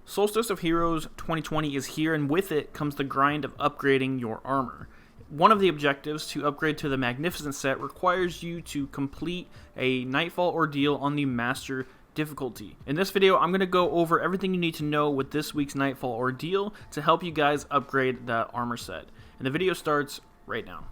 Solstice of Heroes 2020 is here, and with it comes the grind of upgrading your armor. One of the objectives to upgrade to the Magnificent set requires you to complete a Nightfall ordeal on the Master difficulty. In this video, I'm going to go over everything you need to know with this week's Nightfall ordeal to help you guys upgrade that armor set. And the video starts right now.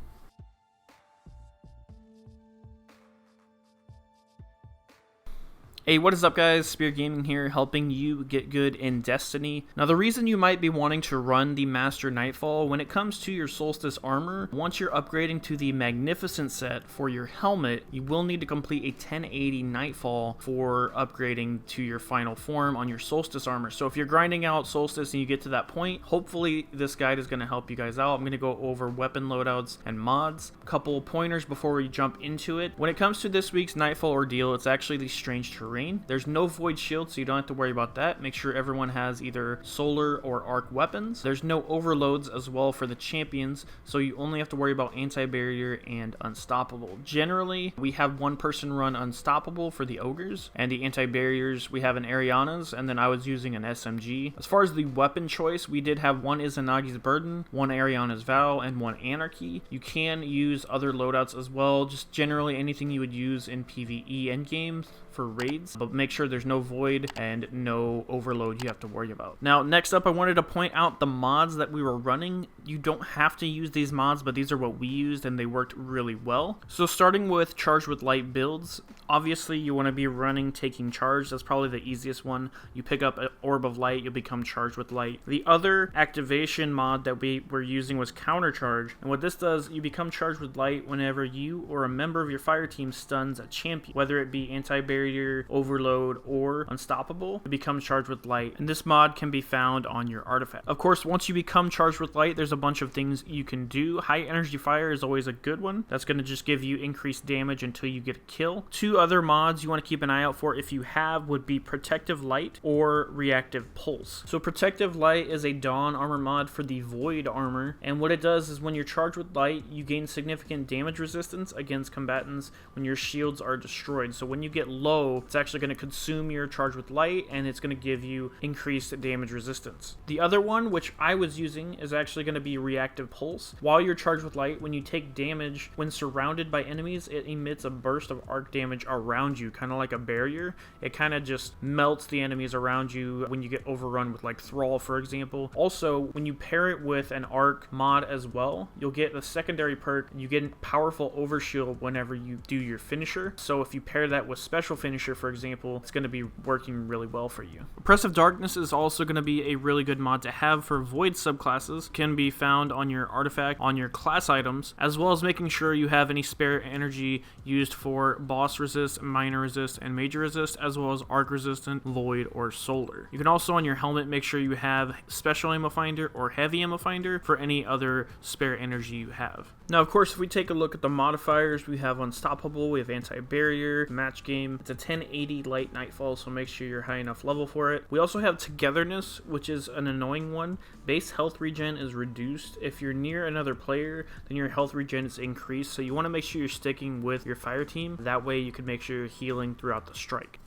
Hey, what is up guys? Speer Gaming here, helping you get good in Destiny. Now the reason you might be wanting to run the Master Nightfall, when it comes to your Solstice armor, once you're upgrading to the Magnificent set for your helmet, you will need to complete a 1080 Nightfall for upgrading to your final form on your Solstice armor. So if you're grinding out Solstice and you get to that point, hopefully this guide is going to help you guys out. I'm going to go over weapon loadouts and mods, a couple pointers before we jump into it. When it comes to this week's Nightfall ordeal, it's actually the Strange Terrain. There's no void shield, so you don't have to worry about that. Make sure everyone has either solar or arc weapons. There's no overloads as well for the champions, so you only have to worry about anti-barrier and unstoppable. Generally, we have one person run unstoppable for the ogres, and the anti-barriers we have an Ariana's, and then I was using an SMG. As far as the weapon choice, we did have one Izanagi's Burden, one Ariana's Vow, and one Anarchy. You can use other loadouts as well, just generally anything you would use in PvE endgames for raids, but make sure there's no void and no overload you have to worry about. Now, next up, I wanted to point out the mods that we were running. You don't have to use these mods, but these are what we used and they worked really well. So starting with Charged with Light builds, obviously you want to be running Taking Charge. That's probably the easiest one. You pick up an Orb of Light, you'll become Charged with Light. The other activation mod that we were using was Counter Charge, and what this does, you become Charged with Light whenever you or a member of your fire team stuns a champion, whether it be anti-barrier, overload, or unstoppable. It becomes Charged with Light, and this mod can be found on your artifact. Of course, once you become Charged with Light, there's a bunch of things you can do. High Energy Fire is always a good one. That's going to just give you increased damage until you get a kill. Two other mods you want to keep an eye out for if you have would be Protective Light or Reactive Pulse. So Protective Light is a Dawn armor mod for the Void armor, and what it does is when you're Charged with Light, you gain significant damage resistance against combatants when your shields are destroyed. So when you get low, it's actually going to consume your Charge with Light, and it's going to give you increased damage resistance. The other one, which I was using, is actually going to be Reactive Pulse. While you're Charged with Light, when you take damage when surrounded by enemies, it emits a burst of arc damage around you, kind of like a barrier. It kind of just melts the enemies around you when you get overrun with like Thrall, for example. Also, when you pair it with an arc mod as well, you'll get a secondary perk. You get powerful overshield whenever you do your finisher. So if you pair that with special finisher, for example, it's going to be working really well for you. Oppressive Darkness is also going to be a really good mod to have for Void subclasses. Can be found on your artifact, on your class items, as well as making sure you have any spare energy used for boss resist, minor resist, and major resist, as well as arc resistant, void, or solar. You can also on your helmet make sure you have special ammo finder or heavy ammo finder for any other spare energy you have. Now, of course, if we take a look at the modifiers, we have Unstoppable, we have Anti-Barrier, Match Game. It's a 1080 light Nightfall, so make sure you're high enough level for it. We also have Togetherness, which is an annoying one. Base health regen is reduced. If you're near another player, then your health regen is increased, so you want to make sure you're sticking with your fire team. That way you can make sure you're healing throughout the strike.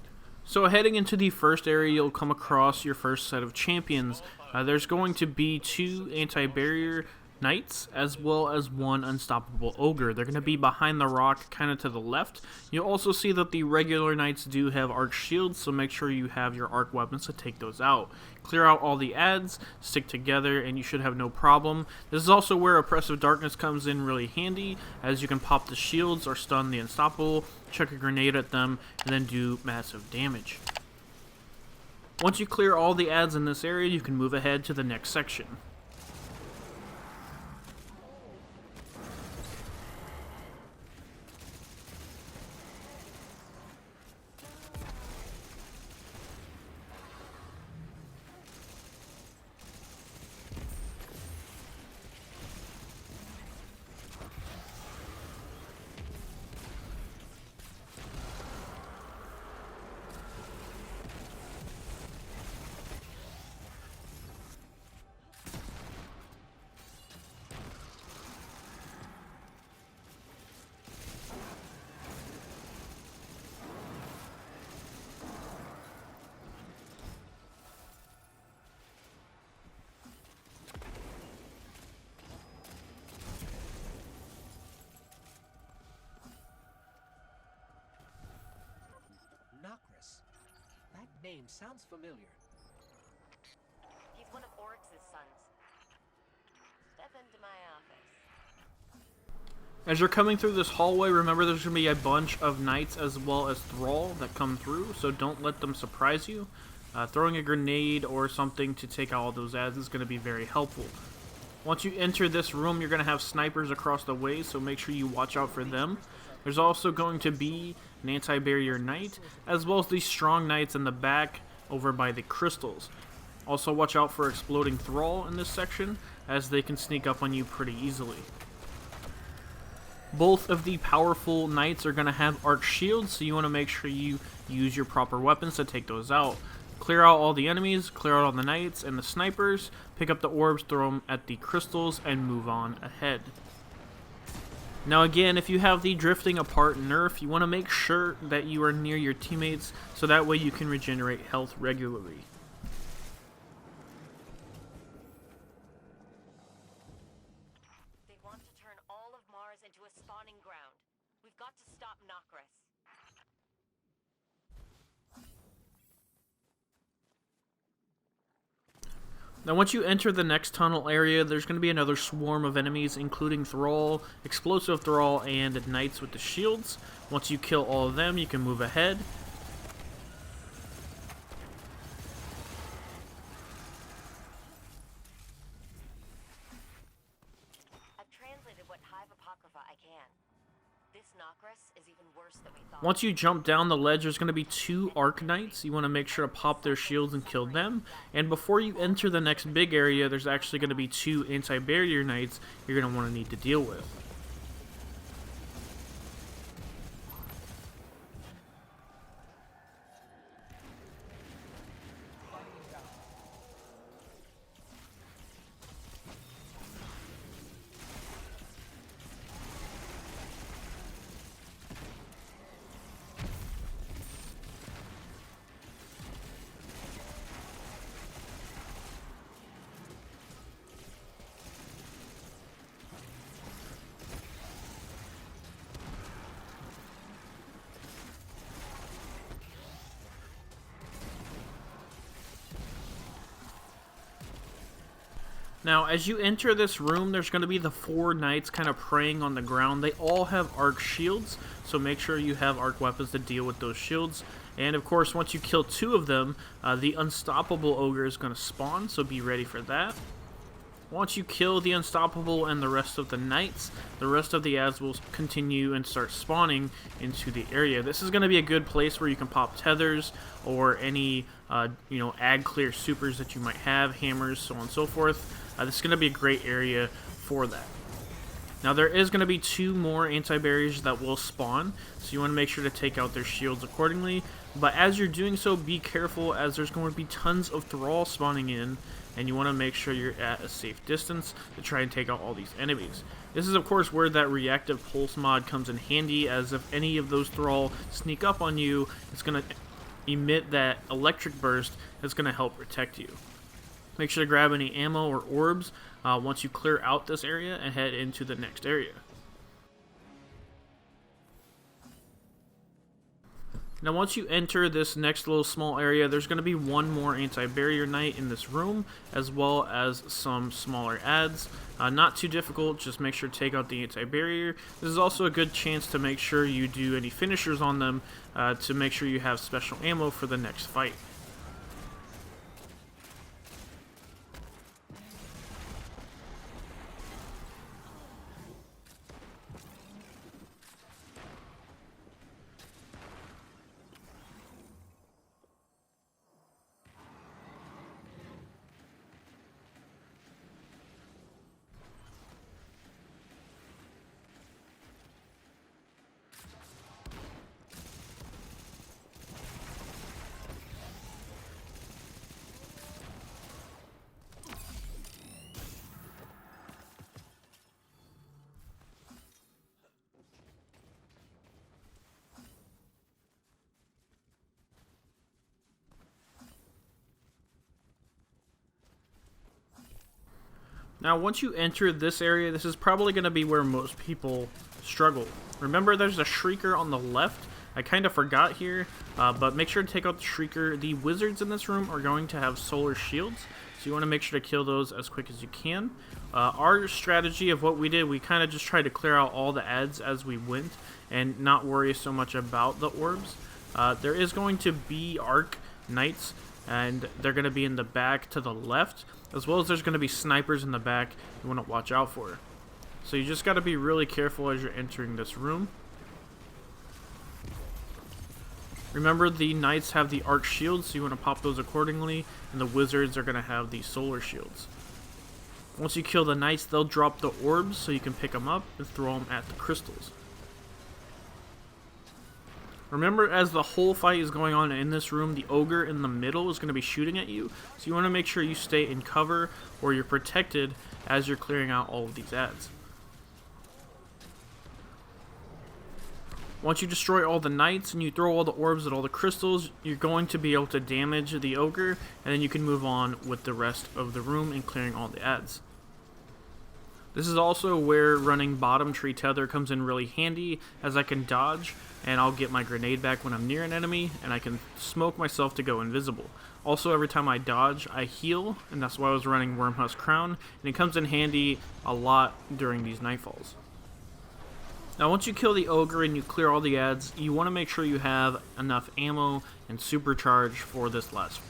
So heading into the first area, you'll come across your first set of champions. There's going to be two anti-barrier knights as well as one unstoppable ogre. They're going to be behind the rock, kind of to the left. You'll also see that the regular knights do have arc shields, so make sure you have your arc weapons to take those out. Clear out all the adds, stick together, and you should have no problem. This is also where Oppressive Darkness comes in really handy, as you can pop the shields or stun the unstoppable, chuck a grenade at them, and then do massive damage. Once you clear all the adds in this area, you can move ahead to the next section. name sounds familiar. He's one of Oryx's sons. Step into my office. As you're coming through this hallway, remember there's going to be a bunch of knights as well as thrall that come through, so don't let them surprise you. Throwing a grenade or something to take out all those ads is going to be very helpful. Once you enter this room, you're going to have snipers across the way, so make sure you watch out for them. There's also going to be an anti-barrier knight, as well as these strong knights in the back over by the crystals. Also watch out for exploding thrall in this section, as they can sneak up on you pretty easily. Both of the powerful knights are going to have arc shields, so you want to make sure you use your proper weapons to take those out. Clear out all the enemies, clear out all the knights and the snipers, pick up the orbs, throw them at the crystals, and move on ahead. Now again, if you have the drifting apart nerf, you want to make sure that you are near your teammates, so that way you can regenerate health regularly. They want to turn all of Mars into a spawning ground. We've got to stop Nocris. Now once you enter the next tunnel area, there's going to be another swarm of enemies, including Thrall, Explosive Thrall, and Knights with the shields. Once you kill all of them, you can move ahead. I've translated what Hive Apocrypha I can. This Nocris is even worse than we thought. Once you jump down the ledge, there's going to be 2 Arc Knights. You want to make sure to pop their shields and kill them. And before you enter the next big area, there's actually going to be 2 Anti-Barrier Knights you're going to want to need to deal with. Now, as you enter this room, there's going to be the 4 knights kind of praying on the ground. They all have arc shields, so make sure you have arc weapons to deal with those shields. And of course, once you kill 2 of them, the unstoppable ogre is going to spawn, so be ready for that. Once you kill the unstoppable and the rest of the knights, the rest of the ads will continue and start spawning into the area. This is going to be a good place where you can pop tethers or any ag clear supers that you might have, hammers, so on and so forth. This is going to be a great area for that. Now there is going to be 2 more anti-barriers that will spawn, so you want to make sure to take out their shields accordingly. But as you're doing so, be careful, as there's going to be tons of thrall spawning in, and you want to make sure you're at a safe distance to try and take out all these enemies. This is of course where that reactive pulse mod comes in handy, as if any of those thrall sneak up on you, it's going to emit that electric burst that's going to help protect you. Make sure to grab any ammo or orbs once you clear out this area and head into the next area. Now once you enter this next little small area, there's going to be 1 more anti-barrier knight in this room, as well as some smaller ads. Not too difficult, just make sure to take out the anti-barrier. This is also a good chance to make sure you do any finishers on them to make sure you have special ammo for the next fight. Now once you enter this area, this is probably going to be where most people struggle. Remember, there's a Shrieker on the left, I kind of forgot here, but make sure to take out the Shrieker. The wizards in this room are going to have solar shields, so you want to make sure to kill those as quick as you can. Our strategy of what we did, we kind of just tried to clear out all the ads as we went and not worry so much about the orbs. There is going to be Arc Knights, and they're going to be in the back to the left, as well as there's going to be snipers in the back you want to watch out for. So you just got to be really careful as you're entering this room. Remember, the knights have the arc shields, so you want to pop those accordingly, and the wizards are going to have the solar shields. Once you kill the knights, they'll drop the orbs, so you can pick them up and throw them at the crystals. Remember, as the whole fight is going on in this room, the ogre in the middle is going to be shooting at you, so you want to make sure you stay in cover or you're protected as you're clearing out all of these ads. Once you destroy all the knights and you throw all the orbs at all the crystals, you're going to be able to damage the ogre, and then you can move on with the rest of the room and clearing all the ads. This is also where running bottom tree tether comes in really handy, as I can dodge and I'll get my grenade back when I'm near an enemy, and I can smoke myself to go invisible. Also, every time I dodge, I heal, and that's why I was running Wormhusk Crown, and it comes in handy a lot during these Nightfalls. Now, once you kill the ogre and you clear all the ads, you want to make sure you have enough ammo and supercharge for this last.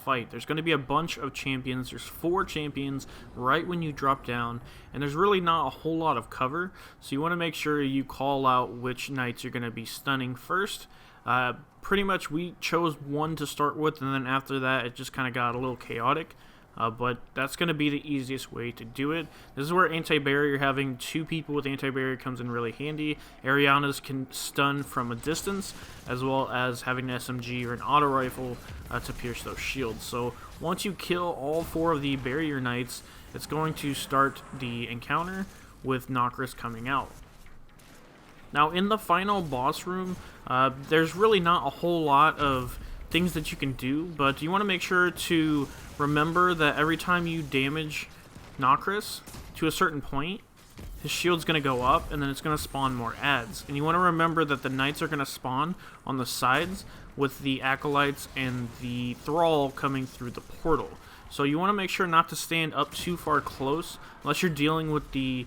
Fight. There's going to be a bunch of champions. There's 4 champions right when you drop down, and there's really not a whole lot of cover, so you want to make sure you call out which knights you're going to be stunning first. Pretty much we chose one to start with, and then after that it just kind of got a little chaotic. But that's going to be the easiest way to do it. This is where anti-barrier, having 2 people with anti-barrier, comes in really handy. Arianas can stun from a distance, as well as having an SMG or an auto rifle to pierce those shields. So once you kill all 4 of the barrier knights, it's going to start the encounter with Nokris coming out. Now, in the final boss room, there's really not a whole lot of things that you can do, but you want to make sure to remember that every time you damage Nokris to a certain point, his shield's going to go up, and then it's going to spawn more ads. And you want to remember that the knights are going to spawn on the sides with the acolytes and the thrall coming through the portal. So you want to make sure not to stand up too far close unless you're dealing with the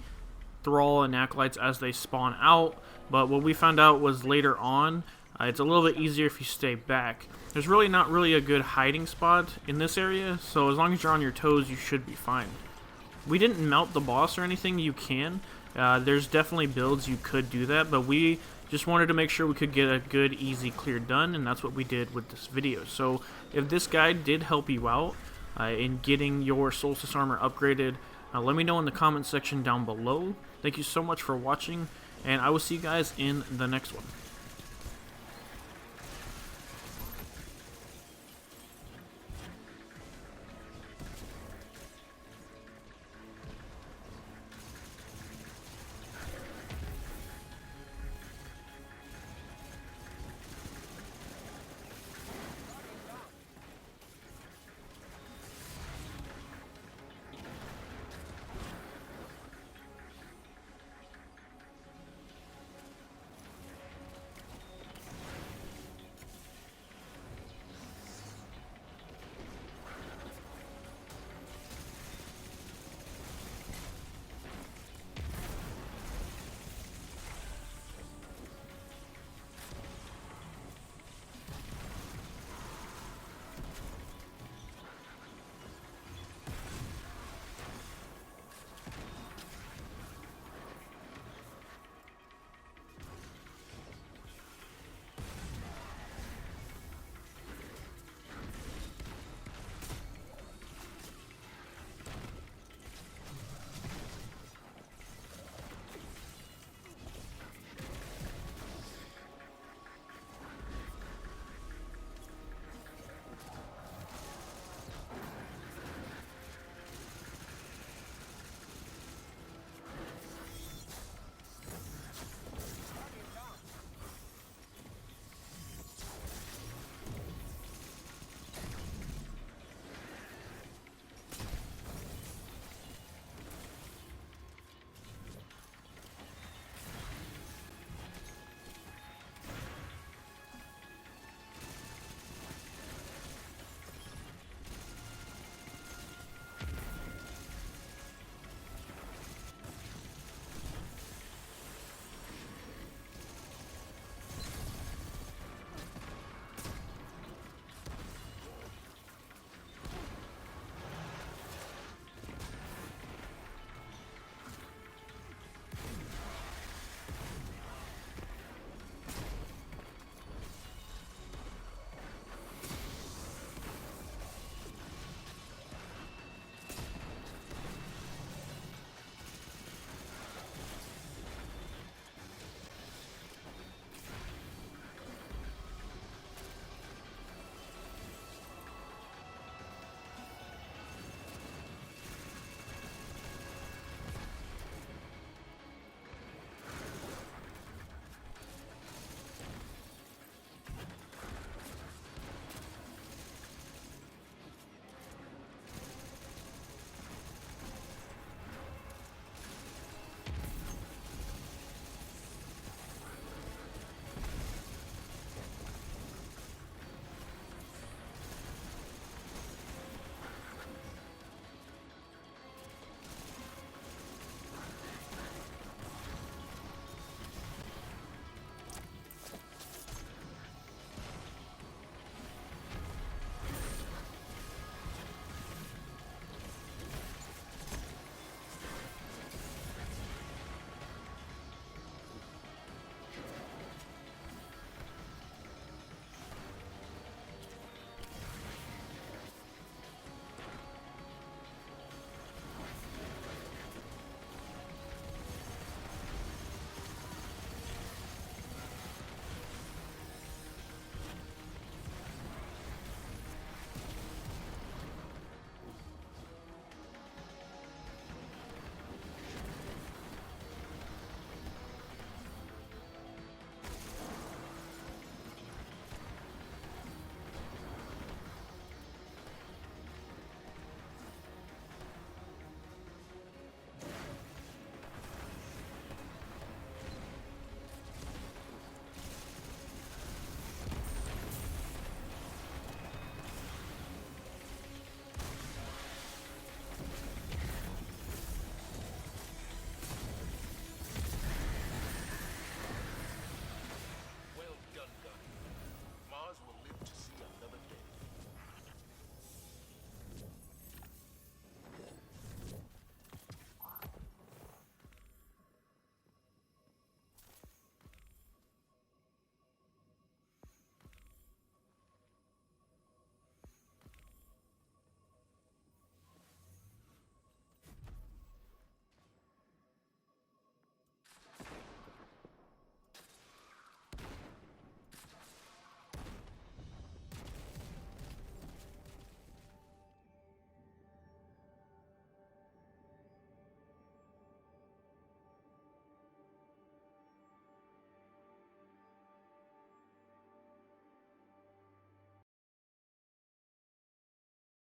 thrall and acolytes as they spawn out. But what we found out was later on, it's a little bit easier if you stay back. There's really not really a good hiding spot in this area, so as long as you're on your toes, you should be fine. We didn't melt the boss or anything. You can. There's definitely builds you could do that, but we just wanted to make sure we could get a good, easy clear done, and that's what we did with this video. So if this guide did help you out in getting your Solstice armor upgraded, let me know in the comment section down below. Thank you so much for watching, and I will see you guys in the next one.